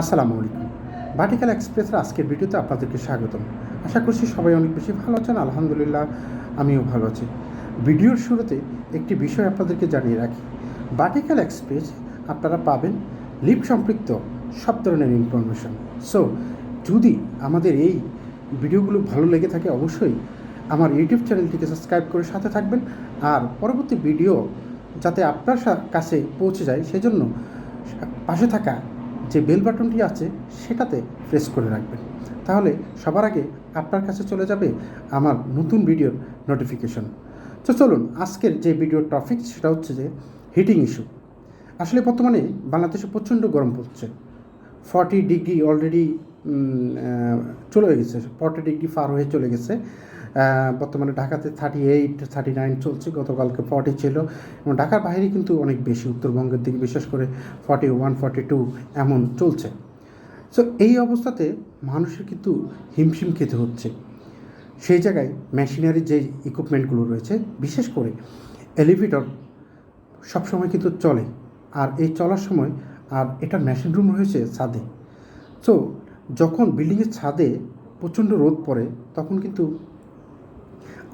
আসসালামু আলাইকুম। ভার্টিক্যাল এক্সপ্রেসের আজকের ভিডিওতে আপনাদেরকে স্বাগতম। আশা করছি সবাই অনেক বেশি ভালো আছেন। আলহামদুলিল্লাহ আমিও ভালো আছি। ভিডিওর শুরুতে একটি বিষয় আপনাদেরকে জানিয়ে রাখি। ভার্টিক্যাল এক্সপ্রেস আপনারা পাবেন লিফট সম্পৃক্ত সব ধরনের ইনফরমেশন। সো যদি আমাদের এই ভিডিওগুলো ভালো লেগে থাকে অবশ্যই আমার ইউটিউব চ্যানেলটিকে সাবস্ক্রাইব করে সাথে থাকবেন। আর পরবর্তী ভিডিও যাতে আপনার কাছে পৌঁছে যায় সেজন্য পাশে থাকা যে বেল বাটনটি আছে সেটাতে প্রেস করে রাখবেন। তাহলে সবার আগে আপনার কাছে চলে যাবে আমার নতুন ভিডিওর নোটিফিকেশন। তো চলুন আজকের যে ভিডিওর টপিক সেটা হচ্ছে যে হিটিং ইস্যু। আসলে বর্তমানে বাংলাদেশে প্রচণ্ড গরম পড়ছে। 40 ডিগ্রি অলরেডি চলে গেছে, 40 ডিগ্রি পার হয়ে চলে গেছে। বর্তমানে ঢাকাতে 38 39 চলছে, গতকালকে 40 ছিল এবং ঢাকার বাইরে কিন্তু অনেক বেশি, উত্তরবঙ্গের দিকে বিশেষ করে 41 42 এমন চলছে। সো এই অবস্থাতে মানুষের কিন্তু হিমশিম খেতে হচ্ছে। সেই জায়গায় মেশিনারি যে ইকুইপমেন্টগুলো রয়েছে, বিশেষ করে এলিভেটর সবসময় কিন্তু চলে, আর এই চলার সময় আর এটা মেশিন রুম রয়েছে ছাদে। সো যখন বিল্ডিংয়ের ছাদে প্রচণ্ড রোদ পড়ে তখন কিন্তু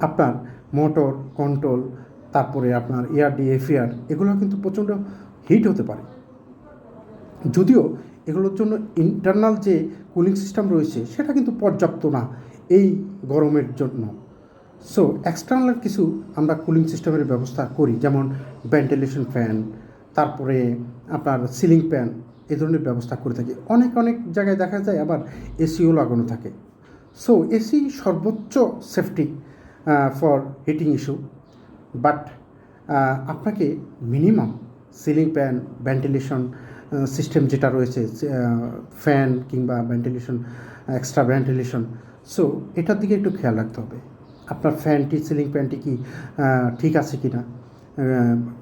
আপনার মোটর কন্ট্রোল, তারপরে আপনার এআরডি এফিআর এগুলো কিন্তু প্রচণ্ড হিট হতে পারে। যদিও এগুলোর জন্য ইন্টারনাল যে কুলিং সিস্টেম রয়েছে সেটা কিন্তু পর্যাপ্ত না এই গরমের জন্য। সো এক্সটার্নাল কিছু আমরা কুলিং সিস্টেমের ব্যবস্থা করি, যেমন ভেন্টিলেশন ফ্যান, তারপরে আপনার সিলিং ফ্যান, এই ধরনের ব্যবস্থা করে থাকি। অনেক জায়গায় দেখা যায় আবার এসিও লাগানো থাকে। সো এসি সর্বোচ্চ safety for heating issue, but আপনাকে minimum ceiling fan, ventilation system যেটা রয়েছে, ফ্যান কিংবা ভেন্টিলেশন, এক্সট্রা ভেন্টিলেশন, সো এটার দিকে একটু খেয়াল রাখতে হবে। আপনার ফ্যানটি, সিলিং ফ্যানটি কি ঠিক আছে কি না,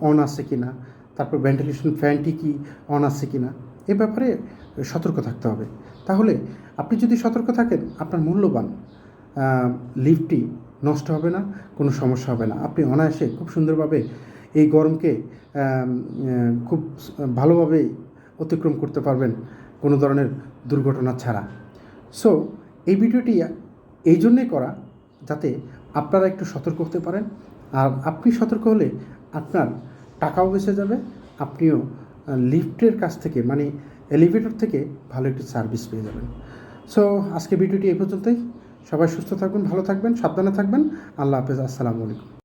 অন আছে কি না, তারপর ভেন্টিলেশন ফ্যানটি কি অন আছে কি না, এ ব্যাপারে সতর্ক থাকতে হবে। তাহলে আপনি যদি সতর্ক থাকেন আপনার মূল্যবান লিফটটি নষ্ট হবে না, কোনো সমস্যা হবে না। আপনি অনায়াসে খুব সুন্দরভাবে এই গরমকে খুব ভালোভাবেই অতিক্রম করতে পারবেন কোনো ধরনের দুর্ঘটনা ছাড়া। সো এই ভিডিওটি এই জন্যেই করা যাতে আপনারা একটু সতর্ক হতে পারেন, আর আপনি সতর্ক হলে আপনার টাকাও বেঁচে যাবে, আপনিও লিফটের কাছ থেকে মানে এলিভেটর থেকে ভালো একটি সার্ভিস পেয়ে যাবেন। সো আজকে ভিডিওটি এই পর্যন্তই। সবাই সুস্থ থাকবেন, ভালো থাকবেন, সাবধানে থাকবেন। আল্লাহ হাফেজ। আসসালামু আলাইকুম।